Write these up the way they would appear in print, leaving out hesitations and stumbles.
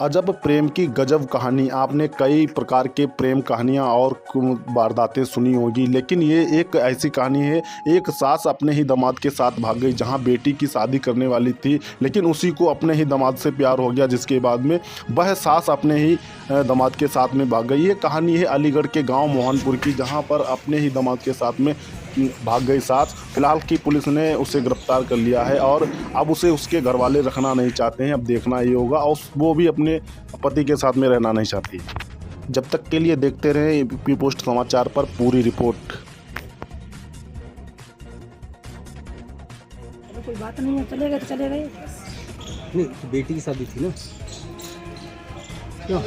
अजब प्रेम की गजब कहानी। आपने कई प्रकार के प्रेम कहानियाँ और वारदातें सुनी होगी, लेकिन ये एक ऐसी कहानी है। एक सास अपने ही दामाद के साथ भाग गई, जहाँ बेटी की शादी करने वाली थी, लेकिन उसी को अपने ही दामाद से प्यार हो गया, जिसके बाद में वह सास अपने ही दामाद के साथ में भाग गई। ये कहानी है अलीगढ़ के गांव मोहनपुर की, जहां पर अपने ही दामाद के साथ में भाग गई सास। फिलहाल की पुलिस ने उसे गिरफ्तार कर लिया है और अब उसे उसके घर वाले रखना नहीं चाहते हैं। अब देखना ये होगा, और वो भी अपने पति के साथ में रहना नहीं चाहती। जब तक के लिए देखते रहें यूपी पोस्ट समाचार पर पूरी रिपोर्ट। कोई बात नहीं है, चले गए तो चले गए। नहीं, बेटी की शादी थी ना। क्यों?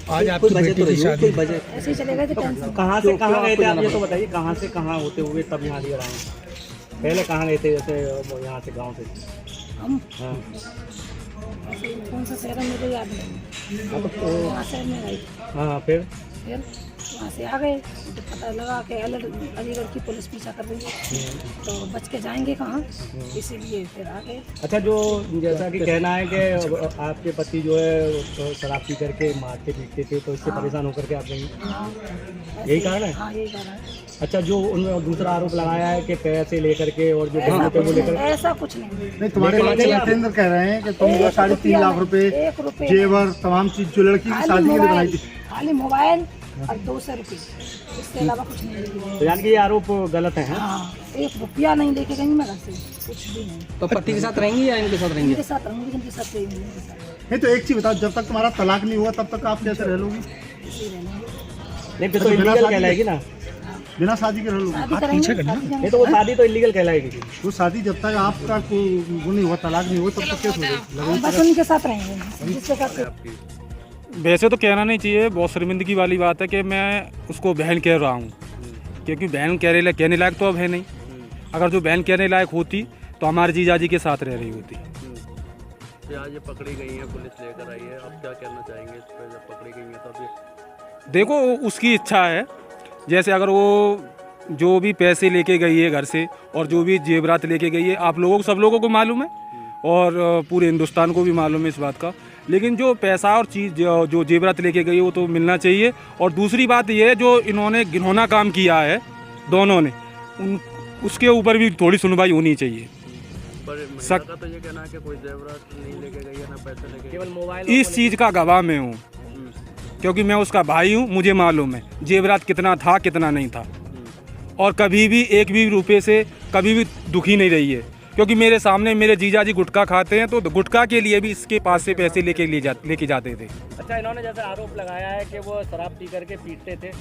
आज आपकी बेटी की शादी ऐसे ही चले गए थे। टेंशन कहाँ से कहाँ गए थे आप ये तो बताइए, कहाँ से कहाँ होते हुए तब यहाँ लिए आए? पहले कहाँ गए थे, जैसे यहाँ से गांव से? हम हाँ, ऐसे कौन सा शहर है मुझे याद नहीं। वहाँ शहर में गए हाँ, फिर वहाँ से आ गए तो पता लगा कि अलीगढ़ की पुलिस पीछा कर रही है, तो बच के जाएंगे कहाँ, इसीलिए फिर आ गए। अच्छा, जो जैसा कि कहना है कि आपके पति जो है शराब पी करके मारते पीटते थे, तो इससे परेशान होकर के आप गई, हाँ, यही कारण है? हाँ, यही कारण है। अच्छा, जो उन्होंने दूसरा आरोप लगाया है कि पैसे लेकर के और जो बहन होते हैं वो लेकर, ऐसा कुछ नहीं। नहीं, तुम्हारे जितेंद्र कह रहे हैं कि तुम 3.5 लाख रुपए, 1 रुपये जेवर, तमाम चीज जो लड़की की शादी के लिए बनाई थी, खाली मोबाइल और 200 रुपये, इसके अलावा कुछ नहीं लेके तो यानी कि ये आरोप गलत है? हाँ, 1 रुपया नहीं लेके गई मैं घर से, कुछ भी नहीं। तो पति के साथ रहेंगी या इनके साथ रहेंगे? इनके साथ रहूँगी, इनके साथ रहेंगी, इनके साथ नहीं तो एक चीज बताओ, जब तक तुम्हारा तलाक नहीं हुआ तब तक आप कैसे रह लोगी? इसी रहेंगे। नहीं, फिर तो इलीगल कहलाएगी ना। बिना शादी के रह लोगी? शादी करेंगे, शादी नहीं करेंगे। तो वो शादी तो इलीगल कहलाएगी। वो शादी जब तक आपका वो नहीं हुआ, तलाक नहीं हुआ, तब तक कैसे होगी? बस उनके साथ रहेंगे, जिसके साथ। वैसे तो कहना नहीं चाहिए, बहुत शर्मिंदगी वाली बात है कि मैं उसको बहन कह रहा हूँ, क्योंकि बहन कहने लायक तो अब है नहीं। अगर जो बहन कहने लायक होती तो हमारे जीजाजी के साथ रह रही होती। आज ये पकड़ी गई है, पुलिस लेकर आई है, अब क्या कहना चाहेंगे इस पर? जब पकड़ी गई है तो अभी देखो, उसकी इच्छा है। जैसे अगर वो जो भी पैसे लेके गई है घर से और जो भी जेवरात लेके गई है, आप लोगों को, सब लोगों को मालूम है और पूरे हिंदुस्तान को भी मालूम है इस बात का। लेकिन जो पैसा और चीज़ जो जेवरात लेके गई है वो तो मिलना चाहिए। और दूसरी बात ये है, जो इन्होंने घिनौना काम किया है दोनों ने, उसके ऊपर भी थोड़ी सुनवाई होनी चाहिए। पर महिला का तो ये कहना है कि कोई जेवरात नहीं लेके गई है, ना पैसे लेके, केवल मोबाइल। इस चीज़ का गवाह मैं हूँ, क्योंकि मैं उसका भाई हूँ, मुझे मालूम है जेवरात कितना था कितना नहीं था। और कभी भी एक भी रुपये से कभी भी दुखी नहीं रही है, क्योंकि मेरे सामने मेरे जीजा जी गुटखा खाते हैं, तो गुटखा के लिए भी इसके पास से पैसे लेके जाते थे। अच्छा, इन्होंने जैसे आरोप लगाया है कि वो शराब पी करके पीटते थे,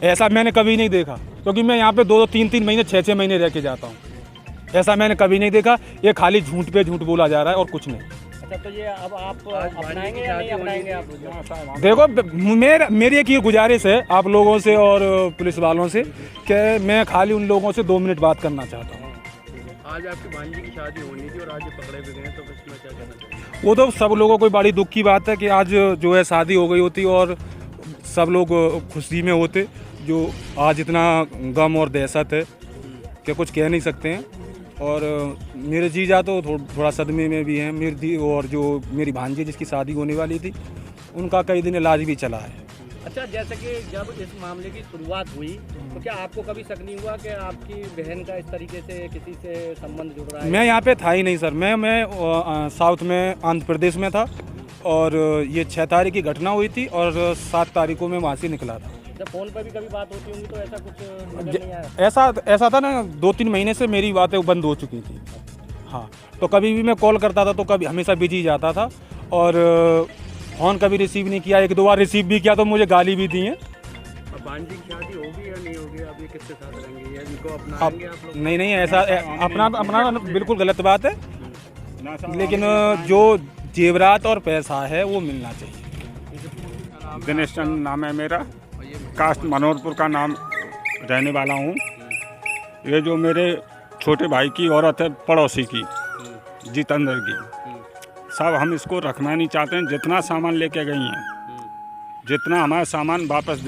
ऐसा मैंने कभी नहीं देखा, क्योंकि मैं यहाँ पे 2-3 महीने 6 महीने रह के जाता हूँ। ऐसा मैंने कभी नहीं देखा। ये खाली झूठ पे झूठ बोला जा रहा है और कुछ नहीं। अच्छा, तो ये अब आप अपनाएंगे या नहीं अपनाएंगे आप? देखो, मेरी एक ये गुजारिश है आप लोगों से और पुलिस वालों से कि मैं खाली उन लोगों से 2 मिनट बात करना चाहता हूँ। आज आपकी भांजी की शादी होनी थी और आज ये पकड़े भी गए, तो इसमें क्या कहना चाहिए? वो तो सब लोगों को बड़ी दुख की बात है कि आज जो है शादी हो गई होती और सब लोग खुशी में होते। जो आज इतना गम और दहशत है कि कुछ कह नहीं सकते हैं। और मेरे जीजा तो थोड़ा सदमे में भी हैं। और जो मेरी भांजी जिसकी शादी होने वाली थी, उनका कई दिन इलाज भी चला है। अच्छा, जैसे कि जब इस मामले की शुरुआत हुई तो क्या आपको कभी शक नहीं हुआ कि आपकी बहन का इस तरीके से किसी से संबंध जुड़ रहा है? मैं यहाँ पे था ही नहीं सर। मैं साउथ में आंध्र प्रदेश में था और ये 6 तारीख की घटना हुई थी और 7 तारीख को मैं वहाँ से निकला था। जब फ़ोन पर भी कभी बात होती होंगी तो ऐसा कुछ नजर नहीं आया? ऐसा था ना, 2-3 महीने से मेरी बातें बंद हो चुकी थी। हाँ, तो कभी भी मैं कॉल करता था तो कभी हमेशा बिजी जाता था और फ़ोन कभी रिसीव नहीं किया। 1-2 बार रिसीव भी किया तो मुझे गाली भी दी है। अब भांजी की शादी होगी या नहीं होगी? अब ये किसके साथ रहेंगे या इनको अपनाएंगे आप लोग? नहीं, ऐसा अपना बिल्कुल गलत बात है। लेकिन जो जेवरात और पैसा है वो मिलना चाहिए। दिनेश चंद नाम है मेरा, कास्ट मनोहरपुर का नाम रहने वाला हूँ। ये जो मेरे छोटे भाई की औरत है, पड़ोसी की, जितेंद्र की, सब हम इसको रखना नहीं चाहते हैं। जितना सामान लेके गई हैं, जितना हमारा सामान वापस